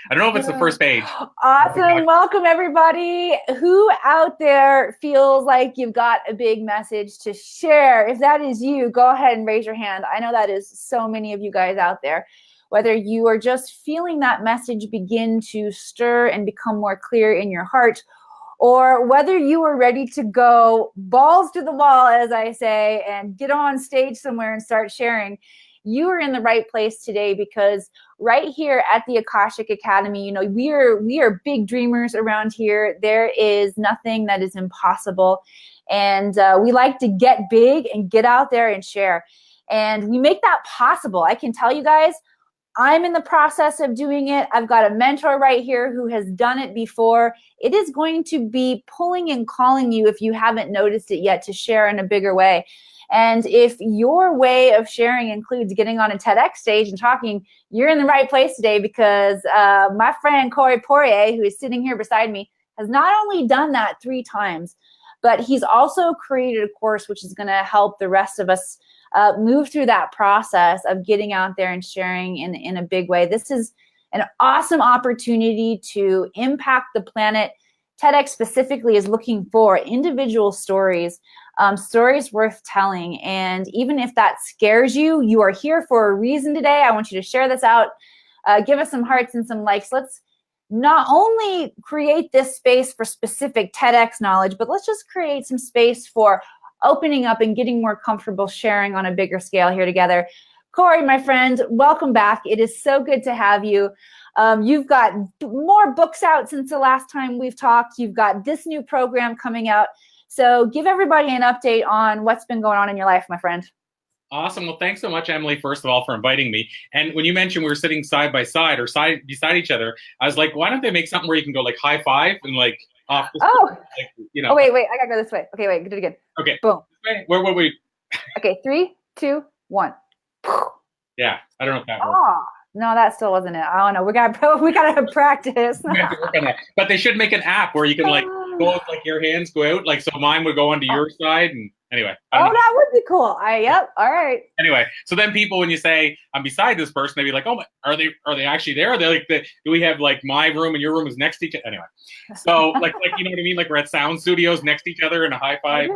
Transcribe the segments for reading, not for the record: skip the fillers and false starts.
I don't know if it's the first page. Awesome. Welcome, everybody. Who out there feels like you've got a big message to share? If that is you, go ahead and raise your hand. I know that is so many of you guys out there. Whether you are just feeling that message begin to stir and become more clear in your heart, or whether you are ready to go balls to the wall, as I say, and get on stage somewhere and start sharing, you are in the right place today, because right here at the Akashic Academy, you know, we are big dreamers around here. There is nothing that is impossible. And we like to get big and get out there and share. And we make that possible. I can tell you guys, I'm in the process of doing it. I've got a mentor right here who has done it before. It is going to be pulling and calling you, if you haven't noticed it yet, to share in a bigger way. And if your way of sharing includes getting on a TEDx stage and talking, you're in the right place today, because my friend Poirier, who is sitting here beside me, has not only done that 3 times, but he's also created a course which is going to help the rest of us move through that process of getting out there and sharing in a big way. This is an awesome opportunity to impact the planet. TEDx specifically is looking for individual stories, stories worth telling. And even if that scares you, you are here for a reason today. I want you to share this out. Give us some hearts and some likes. Let's not only create this space for specific TEDx knowledge, but let's just create some space for opening up and getting more comfortable sharing on a bigger scale here together. Corey, my friend, welcome back. It is so good to have you. You've got more books out since the last time we've talked. You've got this new program coming out. So give everybody an update on what's been going on in your life, my friend. Awesome. Well, thanks so much, Emily, first of all, for inviting me. And when you mentioned we were sitting side by side or side beside each other, I was like, why don't they make something where you can go like high five and like off the like, you know. Oh, wait, I gotta go this way. Okay, wait, do it again. Okay. Boom. Where were we? Okay, 3, 2, 1. Yeah, I don't know if that worked. Oh, no, that still wasn't it. I don't know. We gotta practice. We have to work on that. But they should make an app where you can like go with like your hands go out, like so mine would go onto your side, and anyway. That would be cool. Yep. All right. Anyway, so then people, when you say I'm beside this person, they'd be like, "Oh, are they actually there? Are they like do we have like my room and your room is next to each other?" Anyway, so like you know what I mean? Like we're at sound studios next to each other in a high five.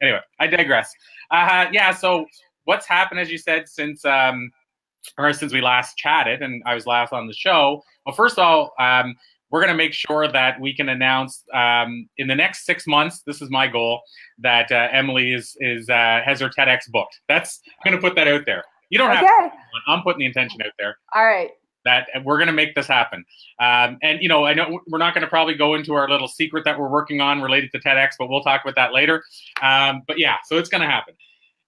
Anyway, I digress. Yeah. So what's happened, as you said, since we last chatted and I was last on the show? Well, first of all, we're going to make sure that we can announce in the next 6 months. This is my goal, that Emily has her TEDx booked. I'm going to put that out there. You don't have to. I'm putting the intention out there. All right. That we're going to make this happen. And, you know, I know we're not going to probably go into our little secret that we're working on related to TEDx, but we'll talk about that later. But yeah, so it's going to happen.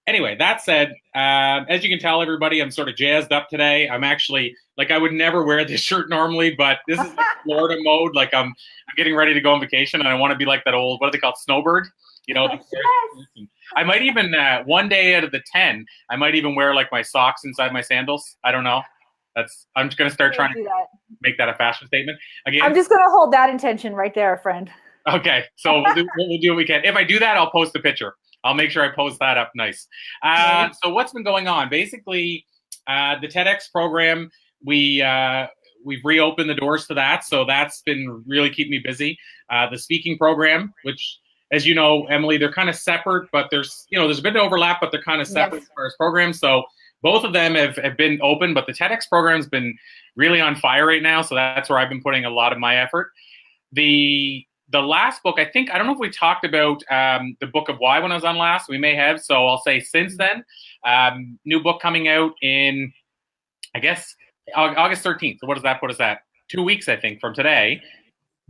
Anyway, that said, as you can tell, everybody, I'm sort of jazzed up today. I'm actually, like, I would never wear this shirt normally, but this is like Florida mode. Like, I'm getting ready to go on vacation, and I want to be like that old, what do they call it, snowbird? You know, yes. I might even, one day out of the 10, I might even wear, like, my socks inside my sandals. I don't know. I'm just going to start trying to make that a fashion statement. Again, I'm just going to hold that intention right there, friend. Okay, so we'll do what we can. If I do that, I'll post a picture. I'll make sure I post that up nice. So what's been going on? Basically, the TEDx program, we've reopened the doors to that. So that's been really keeping me busy. The speaking program, which, as you know, Emily, they're kind of separate, but there's a bit of overlap, but they're kind of separate as far as programs. So both of them have been open, but the TEDx program's been really on fire right now. So that's where I've been putting a lot of my effort. The last book, I don't know if we talked about the Book of Why when I was on last. We may have. So I'll say since then, new book coming out in, I guess, August 13th. So what does that put us at? 2 weeks, I think, from today.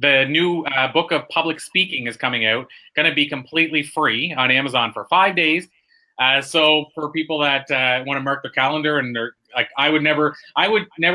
The new book of public speaking is coming out. Going to be completely free on Amazon for 5 days. So for people that want to mark their calendar, and they're like, I would never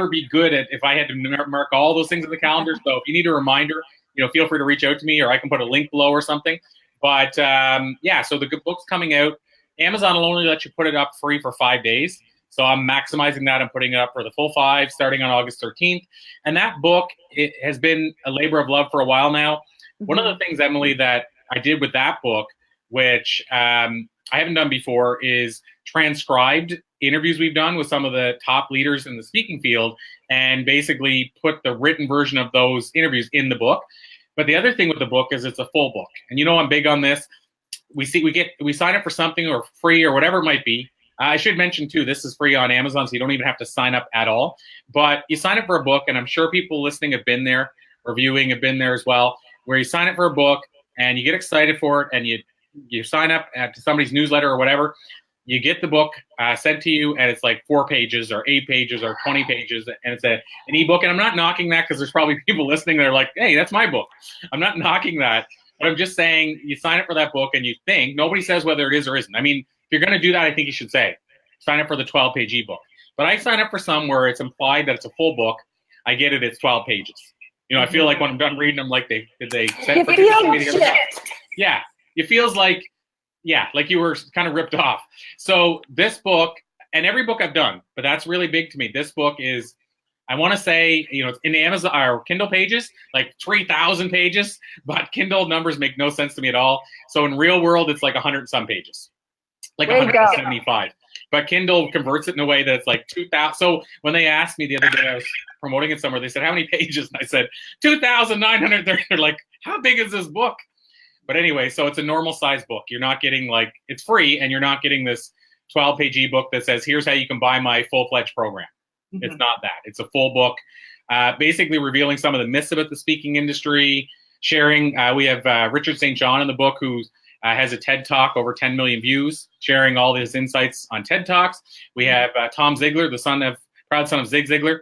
be good at if I had to mark all those things in the calendar. So if you need a reminder, feel free to reach out to me, or I can put a link below or something. But yeah, so the good book's coming out. Amazon will only let you put it up free for 5 days. So I'm maximizing that and putting it up for the full 5 starting on August 13th. And that book, it has been a labor of love for a while now. Mm-hmm. One of the things, Emily, that I did with that book, which I haven't done before, is transcribed interviews we've done with some of the top leaders in the speaking field and basically put the written version of those interviews in the book. But the other thing with the book is it's a full book. And you know, I'm big on this. We sign up for something or free or whatever it might be. I should mention too, this is free on Amazon, so you don't even have to sign up at all. But you sign up for a book, and I'm sure people listening have been there, or viewing have been there as well, where you sign up for a book and you get excited for it, and you sign up to somebody's newsletter or whatever. You get the book sent to you, and it's like 4 pages or 8 pages or 20 pages, and it's an ebook. And I'm not knocking that, because there's probably people listening that are like, hey, that's my book. I'm not knocking that. But I'm just saying, you sign up for that book and you think, nobody says whether it is or isn't. I mean, if you're going to do that, I think you should say, sign up for the 12-page ebook. But I sign up for some where it's implied that it's a full book. I get it, it's 12 pages. You know, I feel like when I'm done reading them, like did they send for me together? Yeah, it feels like, like you were kind of ripped off. So this book, and every book I've done, but that's really big to me. This book is, I want to say, you know, it's in Amazon or Kindle pages, like 3,000 pages, but Kindle numbers make no sense to me at all. So in real world, it's like 100 and some pages, like 175. But Kindle converts it in a way that it's like 2,000. So when they asked me the other day, I was promoting it somewhere, they said, how many pages? And I said, 2,930. They're like, how big is this book? But anyway, so it's a normal size book. You're not getting like, it's free, and you're not getting this 12-page ebook that says, here's how you can buy my full-fledged program. Mm-hmm. It's not that. It's a full book, basically revealing some of the myths about the speaking industry, sharing. We have Richard St. John in the book, who has a TED Talk, over 10 million views, sharing all his insights on TED Talks. We have Tom Ziglar, the proud son of Zig Ziglar,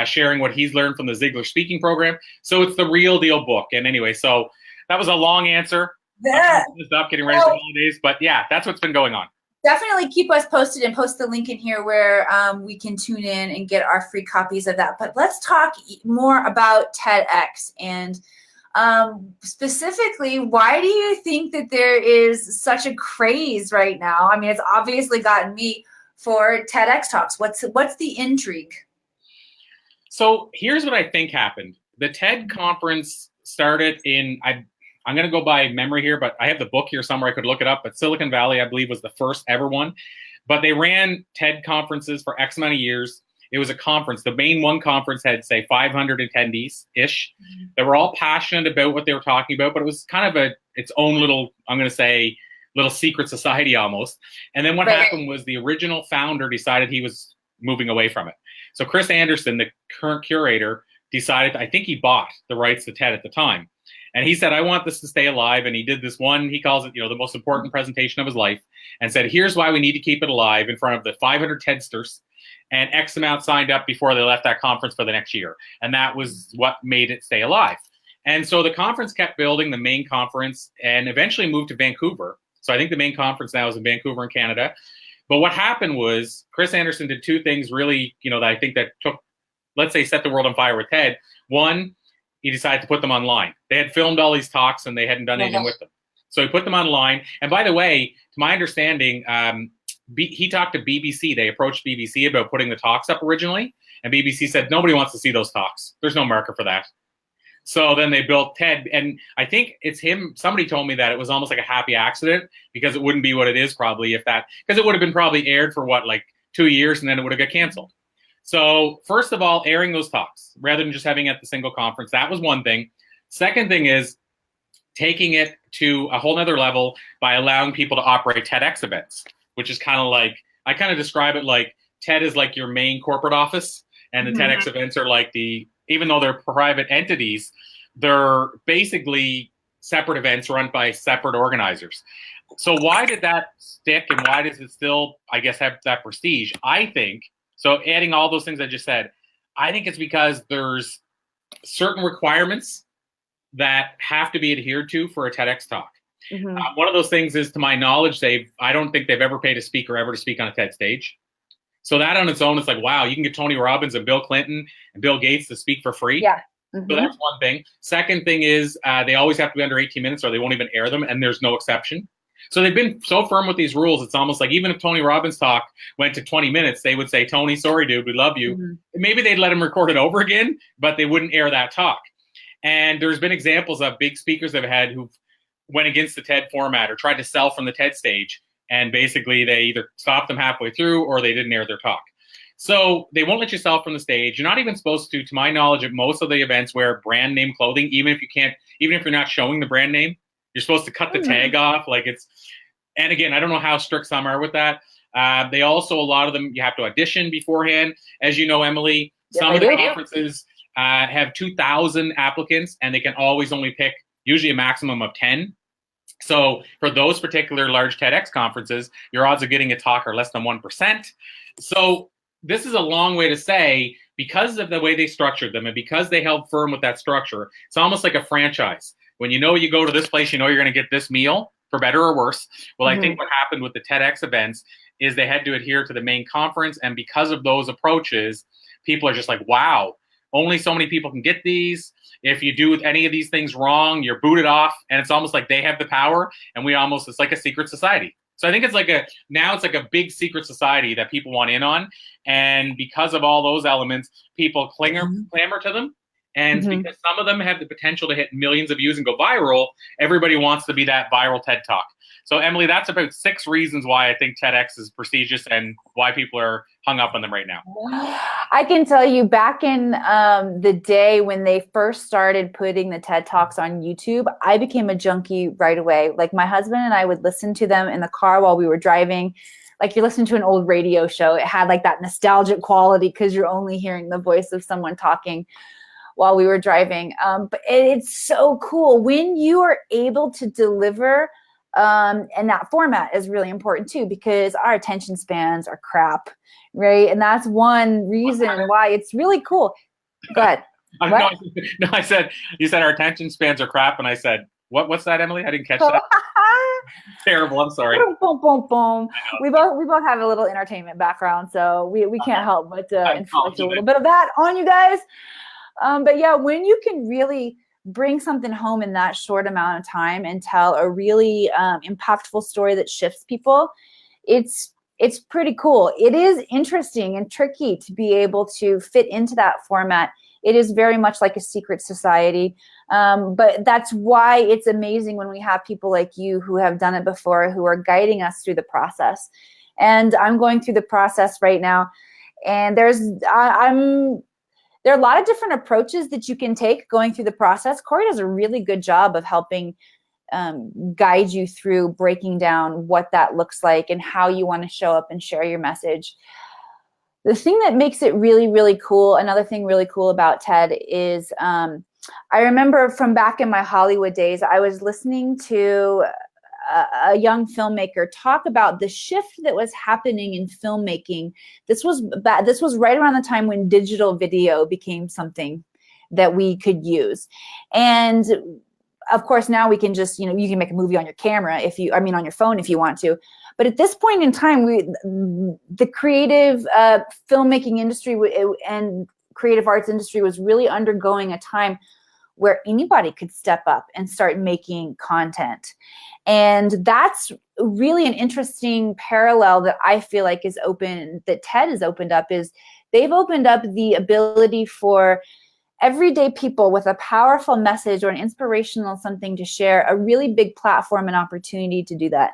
sharing what he's learned from the Ziglar speaking program. So it's the real deal book. And anyway, so that was a long answer. Yeah. Stop getting ready for the holidays. But yeah, that's what's been going on. Definitely keep us posted, and post the link in here where we can tune in and get our free copies of that. But let's talk more about TEDx, and specifically, why do you think that there is such a craze right now? I mean, it's obviously gotten me for TEDx talks. What's the intrigue? So here's what I think happened. The TED conference started in, I'm going to go by memory here, but I have the book here somewhere. I could look it up. But Silicon Valley, I believe, was the first ever one. But they ran TED conferences for X amount of years. It was a conference. The main one conference had, say, 500 attendees-ish. Mm-hmm. They were all passionate about what they were talking about, but it was kind of its own little, I'm going to say, little secret society almost. And then what happened was the original founder decided he was moving away from it. So Chris Anderson, the current curator, decided, I think he bought the rights to TED at the time. And he said, I want this to stay alive. And he did this one, he calls it, you know, the most important presentation of his life, and said, here's why we need to keep it alive in front of the 500 TEDsters. And X amount signed up before they left that conference for the next year. And that was what made it stay alive. And so the conference kept building, the main conference, and eventually moved to Vancouver. So I think the main conference now is in Vancouver in Canada. But what happened was Chris Anderson did two things really, you know, that I think that took, let's say, set the world on fire with TED. One, he decided to put them online. They had filmed all these talks and they hadn't done anything with them. So he put them online. And by the way, to my understanding, he talked to BBC. They approached BBC about putting the talks up originally. And BBC said, nobody wants to see those talks. There's no market for that. So then they built TED. And I think it's him. Somebody told me that it was almost like a happy accident, because it wouldn't be what it is probably because it would have been probably aired for 2 years, and then it would have got canceled. So first of all, airing those talks rather than just having it at the single conference, that was one thing. Second thing is taking it to a whole nother level by allowing people to operate TEDx events, which is kind of like, I kind of describe it like TED is like your main corporate office, and the TEDx events are like even though they're private entities, they're basically separate events run by separate organizers. So why did that stick, and why does it still, I guess, have that prestige? I think, so adding all those things I just said, I think it's because there's certain requirements that have to be adhered to for a TEDx talk. Mm-hmm. One of those things is, to my knowledge, I don't think they've ever paid a speaker ever to speak on a TED stage. So that on its own is like, wow, you can get Tony Robbins and Bill Clinton and Bill Gates to speak for free. Yeah. Mm-hmm. So that's one thing. Second thing is they always have to be under 18 minutes or they won't even air them, and there's no exception. So they've been so firm with these rules, it's almost like even if Tony Robbins' talk went to 20 minutes, they would say, Tony, sorry, dude, we love you. Mm-hmm. Maybe they'd let him record it over again, but they wouldn't air that talk. And there's been examples of big speakers they've had who went against the TED format or tried to sell from the TED stage and basically they either stopped them halfway through or they didn't air their talk. So they won't let you sell from the stage. You're not even supposed to my knowledge, at most of the events, wear brand name clothing, even if you're not showing the brand name. You're supposed to cut the tag off. And again, I don't know how strict some are with that. They also, a lot of them, you have to audition beforehand. As you know, Emily, some of the conferences have 2,000 applicants, and they can always only pick usually a maximum of 10. So for those particular large TEDx conferences, your odds of getting a talk are less than 1%. So this is a long way to say, because of the way they structured them and because they held firm with that structure, it's almost like a franchise. When you go to this place, you're going to get this meal, for better or worse. Well, I think what happened with the TEDx events is they had to adhere to the main conference. And because of those approaches, people are just like, wow, only so many people can get these. If you do any of these things wrong, you're booted off. And it's almost like they have the power, and it's like a secret society. So I think it's like a big secret society that people want in on. And because of all those elements, people clamor to them. And because some of them have the potential to hit millions of views and go viral, everybody wants to be that viral TED Talk. So, Emily, that's about 6 reasons why I think TEDx is prestigious and why people are hung up on them right now. I can tell you, back in the day when they first started putting the TED Talks on YouTube, I became a junkie right away. Like, my husband and I would listen to them in the car while we were driving. Like, you're listening to an old radio show. It had like that nostalgic quality because you're only hearing the voice of someone talking while we were driving. But it's so cool when you are able to deliver, and that format is really important too, because our attention spans are crap, right? And that's one reason why it's really cool. Go ahead. No, I said, you said our attention spans are crap, and I said, what's that, Emily? I didn't catch that. Terrible. I'm sorry. Boom, boom, boom. We both have a little entertainment background, so we can't help but inflict a little bit of that on you guys. But yeah, when you can really bring something home in that short amount of time and tell a really impactful story that shifts people, it's pretty cool. It is interesting and tricky to be able to fit into that format. It is very much like a secret society. But that's why it's amazing when we have people like you who have done it before, who are guiding us through the process. And I'm going through the process right now. And there are a lot of different approaches that you can take going through the process. Corey does a really good job of helping guide you through breaking down what that looks like and how you want to show up and share your message. The thing that makes it really, really cool, another thing really cool about TED is I remember from back in my Hollywood days, I was listening to a young filmmaker talk about the shift that was happening in filmmaking. This was right around the time when digital video became something that we could use. And of course, now we can just, you can make a movie on your camera on your phone if you want to. But at this point in time, the creative filmmaking industry and creative arts industry was really undergoing a time where anybody could step up and start making content. And that's really an interesting parallel that I feel like that TED has opened up, is they've opened up the ability for everyday people with a powerful message or an inspirational something to share, a really big platform and opportunity to do that.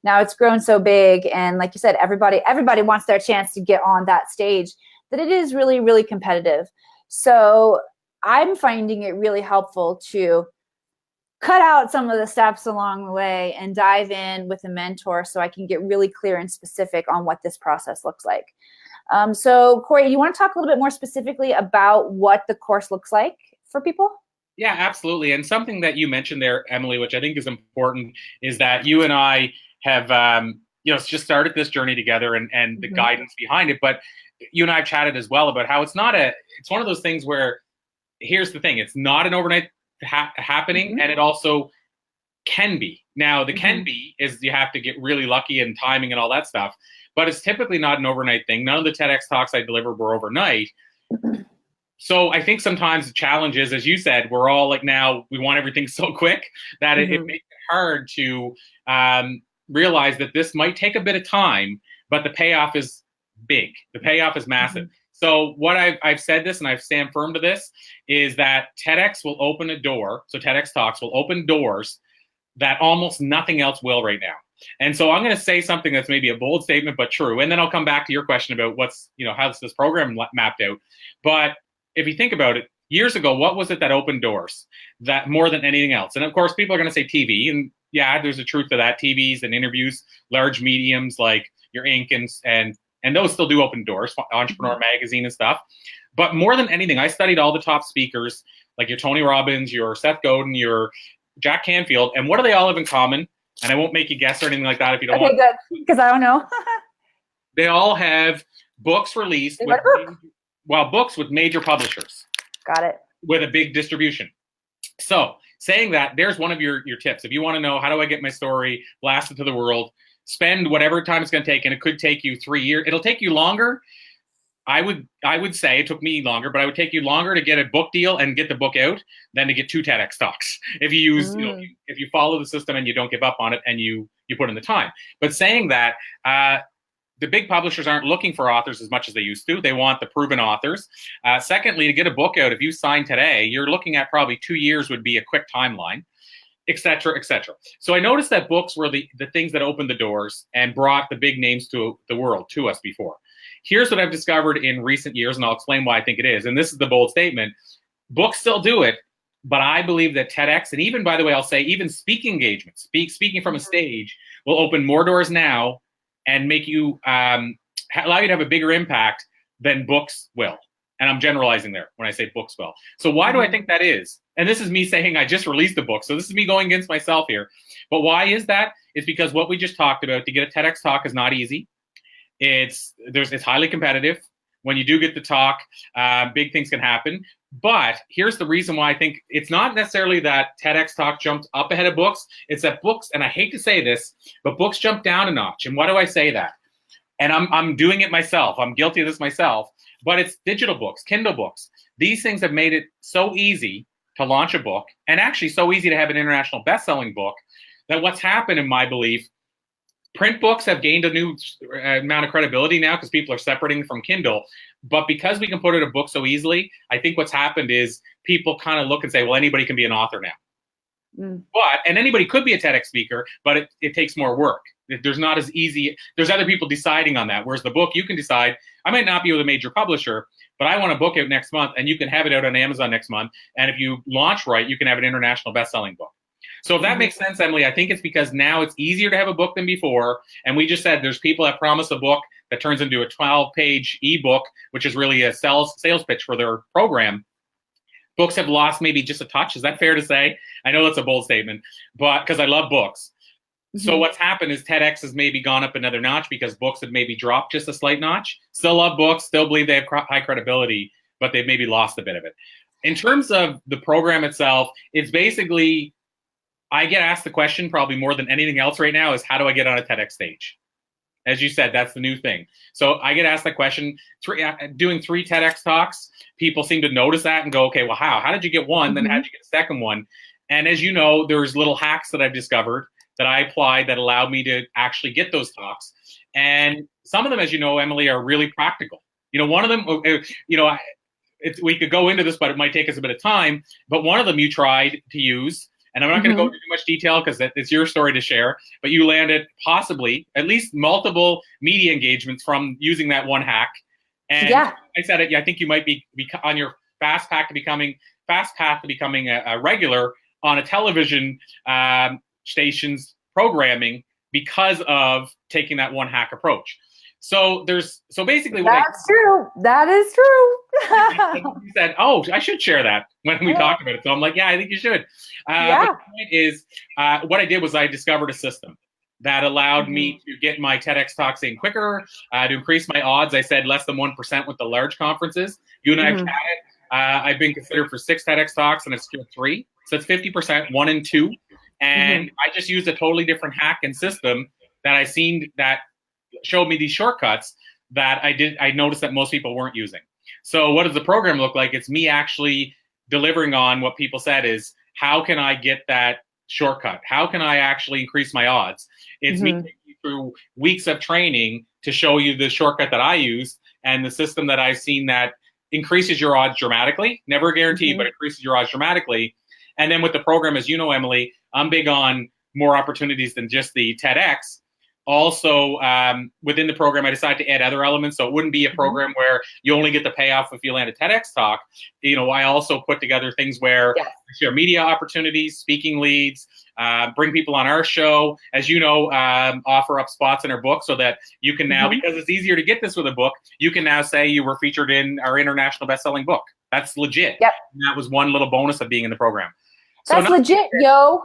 Now it's grown so big, and like you said, everybody wants their chance to get on that stage, that it is really, really competitive. So I'm finding it really helpful to cut out some of the steps along the way and dive in with a mentor so I can get really clear and specific on what this process looks like. So Corey, you want to talk a little bit more specifically about what the course looks like for people? Yeah, absolutely. And something that you mentioned there, Emily, which I think is important, is that you and I have just started this journey together and the guidance behind it. But you and I have chatted as well about how it's one of those things where, here's the thing, it's not an overnight happening, and it also can be. Now, the can be is you have to get really lucky in timing and all that stuff, but it's typically not an overnight thing. None of the TEDx talks I delivered were overnight. So I think sometimes the challenge is, as you said, we're all like, now we want everything so quick that it makes it hard to realize that this might take a bit of time, but the payoff is big. The payoff is massive. So what I've said this, and I've stand firm to this, is that TEDx will open a door. So TEDx Talks will open doors that almost nothing else will right now. And so I'm going to say something that's maybe a bold statement, but true. And then I'll come back to your question about what's, how's this program mapped out. But if you think about it, years ago, what was it that opened doors that more than anything else? And of course, people are going to say TV. And yeah, there's a truth to that. TVs and interviews, large mediums like your Inc. and those still do open doors, Entrepreneur Magazine and stuff. But more than anything, I studied all the top speakers, like your Tony Robbins, your Seth Godin, your Jack Canfield. And what do they all have in common? And I won't make you guess or anything like that if you don't want. Okay, good, because I don't know. They all have books released books with major publishers. Got it. With a big distribution. So saying that, there's one of your tips. If you want to know, how do I get my story blasted to the world, spend whatever time it's going to take, and it could take you 3 years. It'll take you longer. I would say it took me longer, but I would take you longer to get a book deal and get the book out than to get 2 TEDx talks. If you use, if you follow the system and you don't give up on it and you put in the time. But saying that, the big publishers aren't looking for authors as much as they used to. They want the proven authors. Secondly, to get a book out, if you sign today, you're looking at probably 2 years would be a quick timeline, et cetera, et cetera. So I noticed that books were the things that opened the doors and brought the big names to the world to us before. Here's what I've discovered in recent years, and I'll explain why I think it is. And this is the bold statement. Books still do it, but I believe that TEDx, and even, by the way, I'll say even speaking engagements, speaking from a stage, will open more doors now and make you, allow you to have a bigger impact than books will. And I'm generalizing there when I say books will. So why do I think that is? And this is me saying I just released a book. So this is me going against myself here. But why is that? It's because what we just talked about, to get a TEDx talk is not easy. It's highly competitive. When you do get the talk, big things can happen. But here's the reason why I think it's not necessarily that TEDx talk jumped up ahead of books. It's that books, and I hate to say this, but books jump down a notch. And why do I say that? And I'm doing it myself. I'm guilty of this myself. But it's digital books, Kindle books. These things have made it so easy to launch a book, and actually so easy to have an international best-selling book, that what's happened, in my belief, print books have gained a new amount of credibility now because people are separating from Kindle. But because we can put it in a book so easily, I think what's happened is people kind of look and say, well, anybody can be an author now. And anybody could be a TEDx speaker, but it takes more work. There's not as easy. There's other people deciding on that. Whereas the book, you can decide, I might not be with a major publisher, but I want a book out next month, and you can have it out on Amazon next month. And if you launch right, you can have an international best-selling book. So if that makes sense, Emily, I think it's because now it's easier to have a book than before. And we just said there's people that promise a book that turns into a 12-page ebook, which is really a sales pitch for their program. Books have lost maybe just a touch. Is that fair to say? I know that's a bold statement, but because I love books. So what's happened is TEDx has maybe gone up another notch because books have maybe dropped just a slight notch. Still love books, still believe they have high credibility, but they've maybe lost a bit of it. In terms of the program itself, it's basically, I get asked the question probably more than anything else right now is, how do I get on a TEDx stage? As you said, that's the new thing. So I get asked that question. Doing 3 TEDx talks, people seem to notice that and go, okay, well, how did you get one? Then how did you get a second one? And as you know, there's little hacks that I've discovered that I applied that allowed me to actually get those talks. And some of them, as you know, Emily, are really practical. One of them, we could go into this, but it might take us a bit of time. But one of them you tried to use, and I'm not going to go into too much detail because it's your story to share, but you landed possibly at least multiple media engagements from using that one hack. And I said it, I think you might be on your fast path to becoming a regular on a television station's programming because of taking that one hack approach. So basically that's true. That is true. You said, oh, I should share that when we talked about it. So I'm like, yeah, I think you should. But the point is, what I did was I discovered a system that allowed me to get my TEDx talks in quicker, to increase my odds. I said less than 1% with the large conferences. You and I have chatted. I've been considered for 6 TEDx talks, and I've secured 3. So it's 50%, 1 and 2. And I just used a totally different hack and system that I seen that showed me these shortcuts that I noticed that most people weren't using. So what does the program look like? It's me actually delivering on what people said is, how can I get that shortcut? How can I actually increase my odds? It's me taking you through weeks of training to show you the shortcut that I use and the system that I've seen that increases your odds dramatically. Never guaranteed, but increases your odds dramatically. And then with the program, as you know, Emily, I'm big on more opportunities than just the TEDx. Also, within the program, I decided to add other elements. So it wouldn't be a program where you only get the payoff if you land a TEDx talk. I also put together things where I share media opportunities, speaking leads, bring people on our show, as you know, offer up spots in our book so that you can now, because it's easier to get this with a book, you can now say you were featured in our international best-selling book. That's legit. Yep. And that was one little bonus of being in the program. That's legit, yo.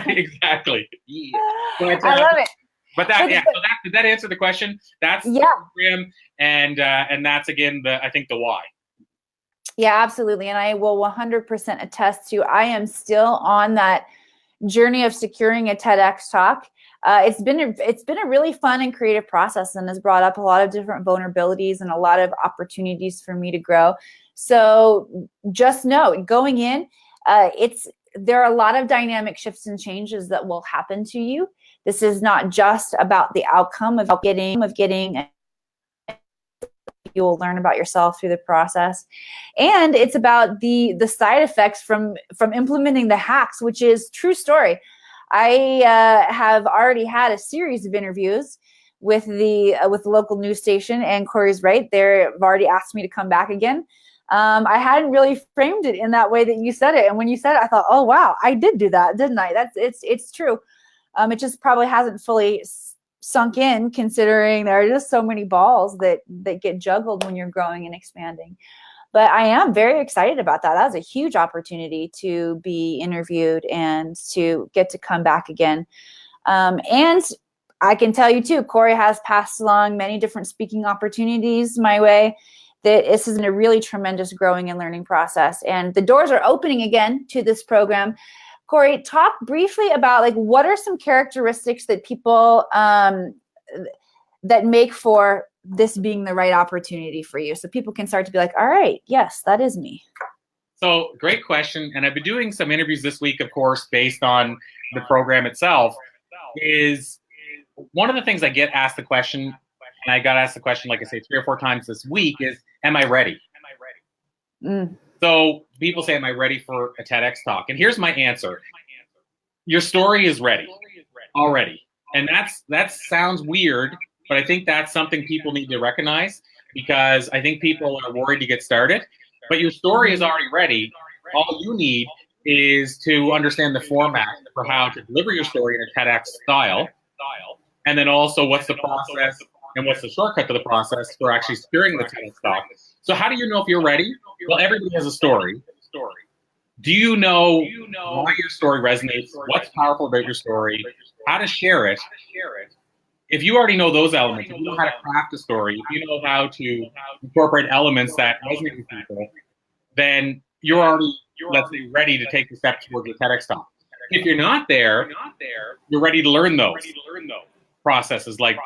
Exactly. Yeah. I love it. But that, so did that answer the question? That's the program, and that's again I think the why. Yeah, absolutely, and I will 100% attest to. I am still on that journey of securing a TEDx talk. It's been a really fun and creative process, and has brought up a lot of different vulnerabilities and a lot of opportunities for me to grow. So just know, going in, there are a lot of dynamic shifts and changes that will happen to you. This is not just about the outcome of getting. You will learn about yourself through the process, and it's about the side effects from implementing the hacks, which is true story. I have already had a series of interviews with the local news station, and Corey's right. They've already asked me to come back again. I hadn't really framed it in that way that you said it, and when you said it, I thought, oh wow, I did do that, didn't I? It's true. It just probably hasn't fully sunk in, considering there are just so many balls that get juggled when you're growing and expanding. But I am very excited about that. That was a huge opportunity to be interviewed and to get to come back again. And I can tell you too, Corey has passed along many different speaking opportunities my way. That this has been a really tremendous growing and learning process. And the doors are opening again to this program. Corey, talk briefly about what are some characteristics that people that make for this being the right opportunity for you, so people can start to be like, all right, yes, that is me. So great question. And I've been doing some interviews this week, of course, based on the program itself. Is one of the things I get asked the question, and I got asked the question, like I say, 3 or 4 times this week, is, am I ready? So people say, am I ready for a TEDx talk? And here's my answer. Your story is ready already. And that sounds weird, but I think that's something people need to recognize, because I think people are worried to get started. But your story is already ready. All you need is to understand the format for how to deliver your story in a TEDx style. And then also what's the process and what's the shortcut to the process for actually securing the TEDx talk. So how do you know if you're ready? Well, everybody has a story. Do you know why your story resonates? What's powerful about your story? How to share it? If you already know those elements, if you know how to craft a story, if you know how to incorporate elements that resonate with people, then you're already, let's say, ready to take the step towards the TEDx talk. If you're not there, you're ready to learn those processes, like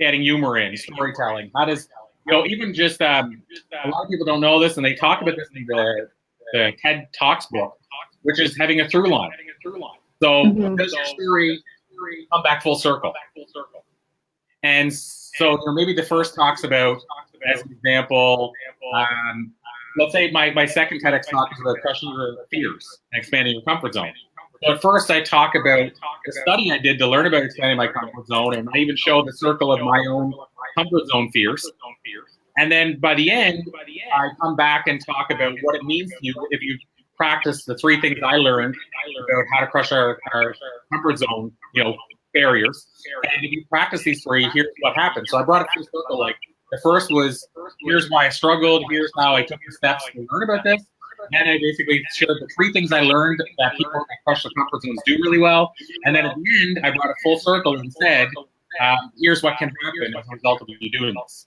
adding humor in, storytelling. How does, even just, a lot of people don't know this, and they talk about this in the TED Talks book, which is having a through line. So does your story come back full circle? And so maybe the first talks about, as an example, let's say my second TEDx talk is about crushing your fears and expanding your comfort zone. So at first I talk about the study I did to learn about expanding my comfort zone, and I even show the circle of my own comfort zone fears. And then by the end, I come back and talk about what it means to you if you practice the 3 things I learned about how to crush our comfort zone, barriers. And if you practice these 3, here's what happens. So I brought it full circle. Like the first was, here's why I struggled. Here's how I took the steps to learn about this. And I basically shared the 3 things I learned that people that crush their comfort zones do really well. And then at the end, I brought it full circle and said, here's what can happen as a result of you doing this.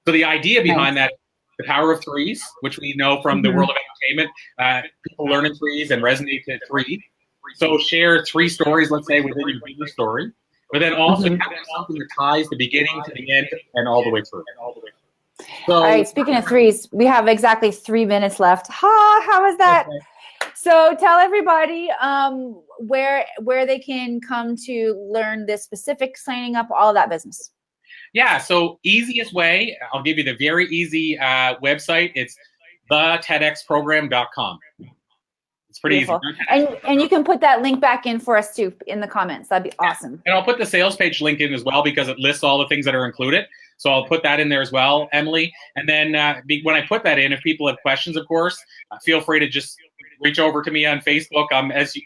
So the idea behind that, the power of 3s, which we know from the world of entertainment, people learn in 3s and resonate to 3. So share 3 stories, let's say, within your bigger story, but then also have something that ties the beginning to the end and all the way through. So, all right, speaking of 3s, we have exactly 3 minutes left. How is that? Okay. So tell everybody where they can come to learn this specific, signing up, all of that business. Yeah, so easiest way, I'll give you the very easy website. It's thetedxprogram.com. It's pretty Beautiful. easy. And you can put that link back in for us too in the comments. That'd be awesome. And I'll put the sales page link in as well because it lists all the things that are included. So I'll put that in there as well, Emily. And then when I put that in, if people have questions, of course, feel free to just reach over to me on Facebook.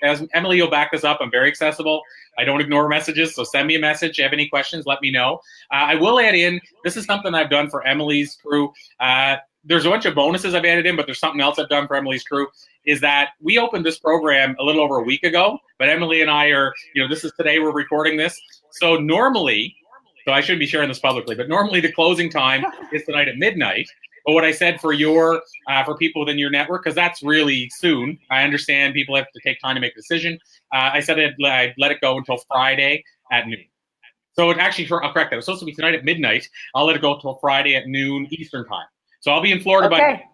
As Emily will back this up, I'm very accessible. I don't ignore messages, so send me a message. If you have any questions, let me know. I will add in, this is something I've done for Emily's crew. There's a bunch of bonuses I've added in, but there's something else I've done for Emily's crew, is that we opened this program a little over a week ago, but Emily and I are, this is today, we're recording this. So normally, so I shouldn't be sharing this publicly, but normally the closing time is tonight at midnight. But what I said for for people within your network, because that's really soon, I understand people have to take time to make a decision. I said I'd let it go until Friday at noon. So I'll correct that. It's supposed to be tonight at midnight. I'll let it go until Friday at noon Eastern time. So I'll be in Florida by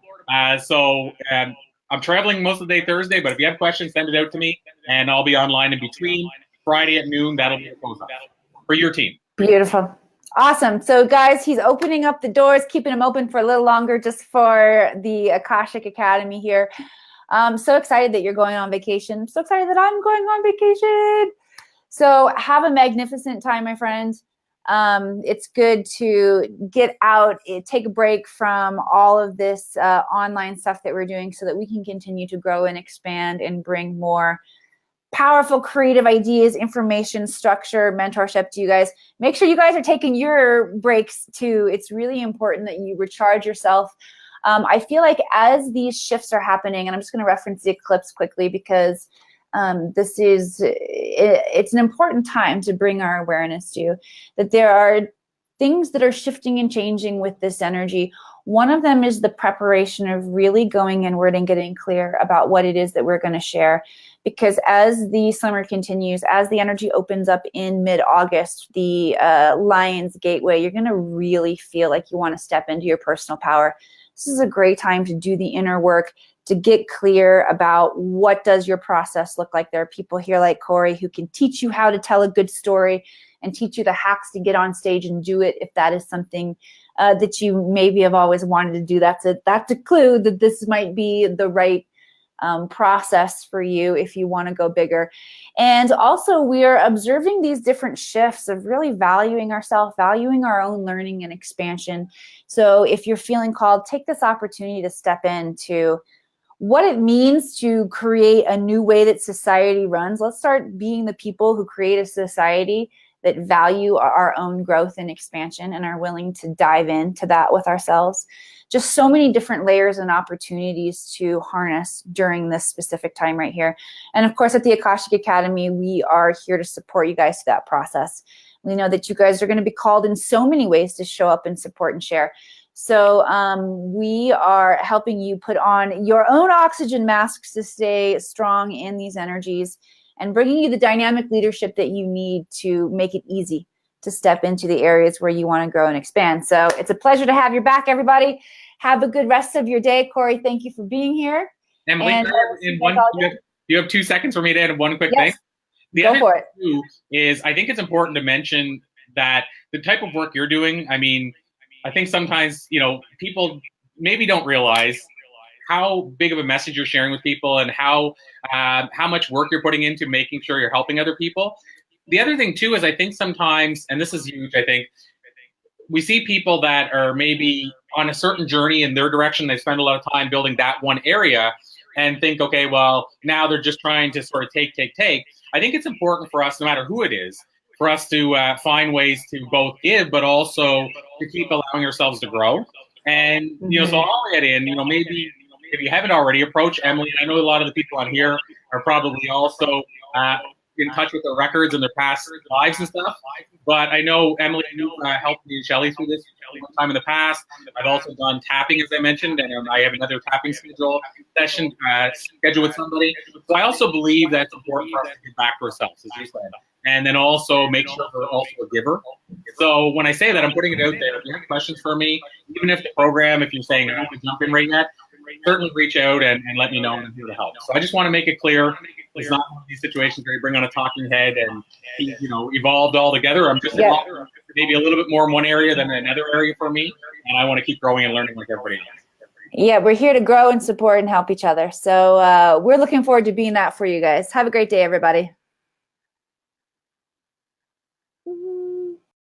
I'm traveling most of the day Thursday, but if you have questions, send it out to me, and I'll be online in between. Friday at noon, that'll be the close-up for your team. Beautiful. Awesome. So guys, he's opening up the doors, keeping them open for a little longer just for the Akashic Academy here. I'm so excited that you're going on vacation. I'm so excited that I'm going on vacation. So have a magnificent time, my friends. It's good to get out, take a break from all of this online stuff that we're doing so that we can continue to grow and expand and bring more powerful, creative ideas, information, structure, mentorship to you guys. Make sure you guys are taking your breaks too. It's really important that you recharge yourself. I feel like as these shifts are happening, and I'm just going to reference the eclipse quickly because it's an important time to bring our awareness to, that there are things that are shifting and changing with this energy. One of them is the preparation of really going inward and getting clear about what it is that we're going to share. Because as the summer continues, as the energy opens up in mid-August, the Lion's Gateway, you're going to really feel like you want to step into your personal power. This is a great time to do the inner work, to get clear about what does your process look like. There are people here like Corey who can teach you how to tell a good story and teach you the hacks to get on stage and do it if that is something that you maybe have always wanted to do. That's a clue that this might be the right process for you if you want to go bigger. And also we are observing these different shifts of really valuing ourselves, valuing our own learning and expansion. So if you're feeling called, take this opportunity to step into what it means to create a new way that society runs. Let's start being the people who create a society that value our own growth and expansion and are willing to dive into that with ourselves. Just so many different layers and opportunities to harness during this specific time right here. And of course, at the Akashic Academy, we are here to support you guys through that process. We know that you guys are going to be called in so many ways to show up and support and share. So we are helping you put on your own oxygen masks to stay strong in these energies and bringing you the dynamic leadership that you need to make it easy to step into the areas where you want to grow and expand. So it's a pleasure to have you back, everybody. Have a good rest of your day. Corey, thank you for being here. Emily, you have 2 seconds for me to add one quick thing. Go for it. Too is I think it's important to mention that the type of work you're doing, I mean, I think sometimes, people maybe don't realize how big of a message you're sharing with people and how much work you're putting into making sure you're helping other people. The other thing too is I think sometimes, and this is huge, I think, we see people that are maybe on a certain journey in their direction. They spend a lot of time building that one area and think, okay, well, now they're just trying to sort of take. I think it's important for us, no matter who it is, for us to find ways to both give, but also to keep allowing ourselves to grow. And, so I'll add in, maybe if you haven't already, approach Emily. And I know a lot of the people on here are probably also in touch with their records and their past lives and stuff. But I know Emily, you helped me and Shelly through this one time in the past. I've also done tapping, as I mentioned, and I have another tapping session scheduled with somebody. So I also believe that it's important for us to give back to ourselves, as you said. And then also make sure we're also a giver. So when I say that, I'm putting it out there. If you have questions for me, even if the program, if you're saying I don't want to jump in right yet, certainly reach out and let me know, and I'm here to help. So I just want to make it clear, it's not one of these situations where you bring on a talking head and evolved all together. I'm just maybe a little bit more in one area than another area for me, and I want to keep growing and learning like everybody else. Yeah, we're here to grow and support and help each other. So we're looking forward to being that for you guys. Have a great day, everybody.